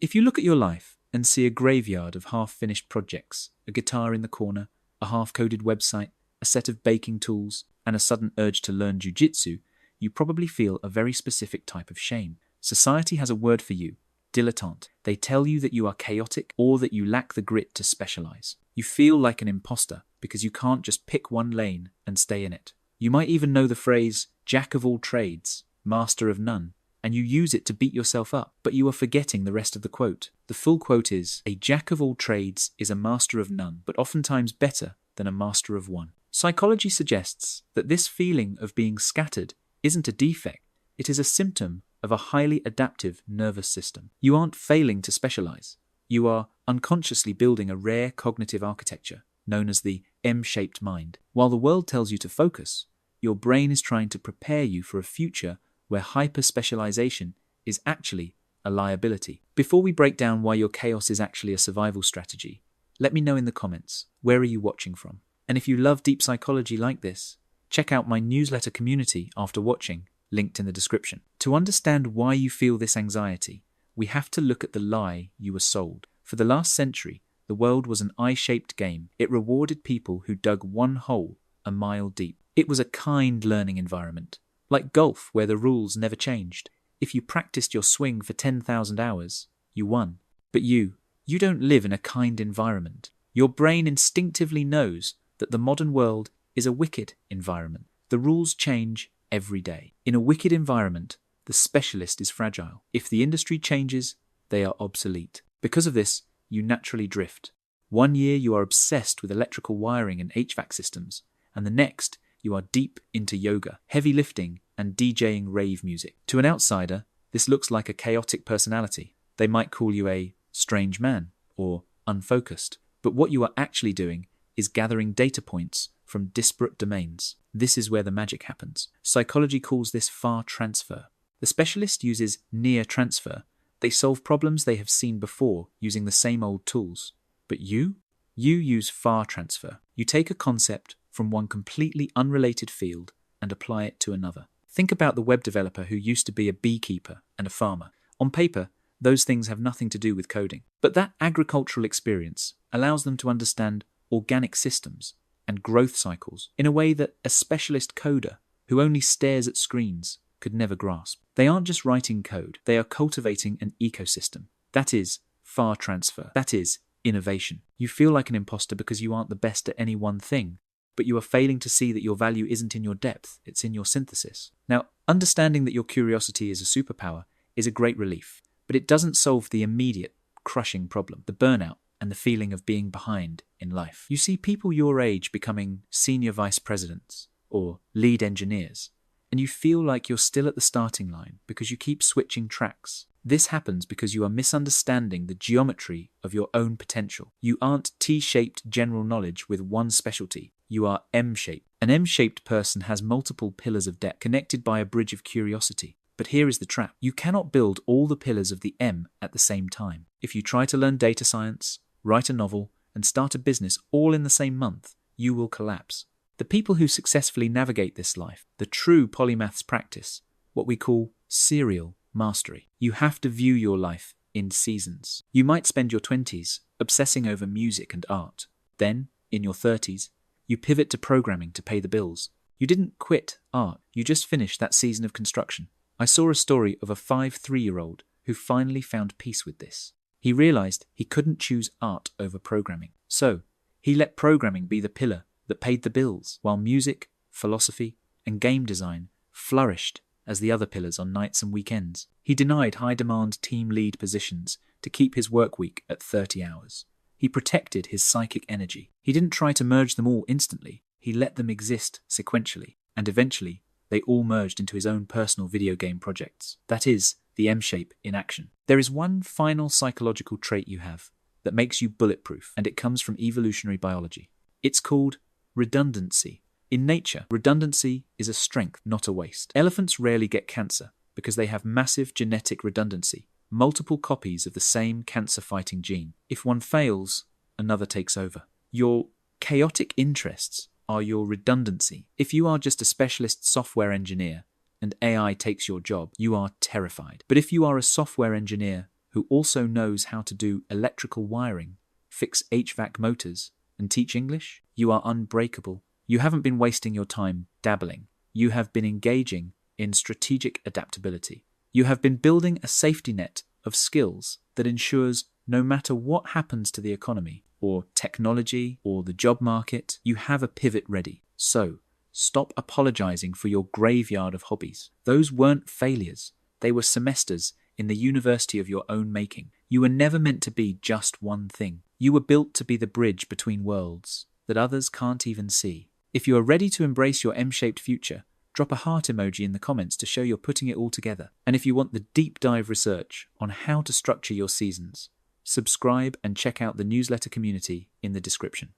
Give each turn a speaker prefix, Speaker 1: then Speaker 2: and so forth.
Speaker 1: If you look at your life and see a graveyard of half-finished projects, a guitar in the corner, a half-coded website, a set of baking tools, and a sudden urge to learn jujitsu, you probably feel a very specific type of shame. Society has a word for you: dilettante. They tell you that you are chaotic or that you lack the grit to specialize. You feel like an imposter because you can't just pick one lane and stay in it. You might even know the phrase, jack of all trades, master of none, and you use it to beat yourself up, but you are forgetting the rest of the quote. The full quote is, a jack of all trades is a master of none, but oftentimes better than a master of one. Psychology suggests that this feeling of being scattered isn't a defect, it is a symptom of a highly adaptive nervous system. You aren't failing to specialize. You are unconsciously building a rare cognitive architecture known as the M-shaped mind. While the world tells you to focus, your brain is trying to prepare you for a future where hyper-specialization is actually a liability. Before we break down why your chaos is actually a survival strategy, let me know in the comments, where are you watching from? And if you love deep psychology like this, check out my newsletter community after watching, linked in the description. To understand why you feel this anxiety, we have to look at the lie you were sold. For the last century, the world was an I-shaped game. It rewarded people who dug one hole a mile deep. It was a kind learning environment, like golf where the rules never changed. If you practiced your swing for 10,000 hours, you won. But you don't live in a kind environment. Your brain instinctively knows that the modern world is a wicked environment. The rules change every day. In a wicked environment, the specialist is fragile. If the industry changes, they are obsolete. Because of this, you naturally drift. One year you are obsessed with electrical wiring and HVAC systems, and the next you are deep into yoga, heavy lifting, and DJing rave music. To an outsider, this looks like a chaotic personality. They might call you a strange man or unfocused. But what you are actually doing is gathering data points from disparate domains. This is where the magic happens. Psychology calls this far transfer. The specialist uses near transfer. They solve problems they have seen before using the same old tools. But you use far transfer. You take a concept from one completely unrelated field and apply it to another. Think about the web developer who used to be a beekeeper and a farmer. On paper, those things have nothing to do with coding. But that agricultural experience allows them to understand organic systems and growth cycles in a way that a specialist coder who only stares at screens could never grasp. They aren't just writing code, they are cultivating an ecosystem. That is far transfer. That is innovation. You feel like an imposter because you aren't the best at any one thing, but you are failing to see that your value isn't in your depth, it's in your synthesis. Now, understanding that your curiosity is a superpower is a great relief, but it doesn't solve the immediate, crushing problem, the burnout and the feeling of being behind in life. You see people your age becoming senior vice presidents or lead engineers, and you feel like you're still at the starting line because you keep switching tracks. This happens because you are misunderstanding the geometry of your own potential. You aren't T-shaped general knowledge with one specialty. You are M-shaped. An M-shaped person has multiple pillars of depth connected by a bridge of curiosity. But here is the trap. You cannot build all the pillars of the M at the same time. If you try to learn data science, write a novel, and start a business all in the same month, you will collapse. The people who successfully navigate this life, the true polymaths practice, what we call serial mastery. You have to view your life in seasons. You might spend your 20s obsessing over music and art. Then, in your 30s, you pivot to programming to pay the bills. You didn't quit art, you just finished that season of construction. I saw a story of a 3-year-old who finally found peace with this. He realized he couldn't choose art over programming. So, he let programming be the pillar that paid the bills, while music, philosophy, and game design flourished as the other pillars on nights and weekends. He denied high-demand team lead positions to keep his work week at 30 hours. He protected his psychic energy. He didn't try to merge them all instantly. He let them exist sequentially, and eventually they all merged into his own personal video game projects. That is the M-shape in action. There is one final psychological trait you have that makes you bulletproof, and it comes from evolutionary biology. It's called redundancy. In nature, redundancy is a strength, not a waste. Elephants rarely get cancer because they have massive genetic redundancy, multiple copies of the same cancer-fighting gene. If one fails, another takes over. Your chaotic interests are your redundancy. If you are just a specialist software engineer and AI takes your job, you are terrified. But if you are a software engineer who also knows how to do electrical wiring, fix HVAC motors, and teach English? You are unbreakable. You haven't been wasting your time dabbling. You have been engaging in strategic adaptability. You have been building a safety net of skills that ensures no matter what happens to the economy, or technology, or the job market, you have a pivot ready. So, stop apologizing for your graveyard of hobbies. Those weren't failures. They were semesters in the university of your own making. You were never meant to be just one thing. You were built to be the bridge between worlds that others can't even see. If you are ready to embrace your M-shaped future, drop a heart emoji in the comments to show you're putting it all together. And if you want the deep dive research on how to structure your seasons, subscribe and check out the newsletter community in the description.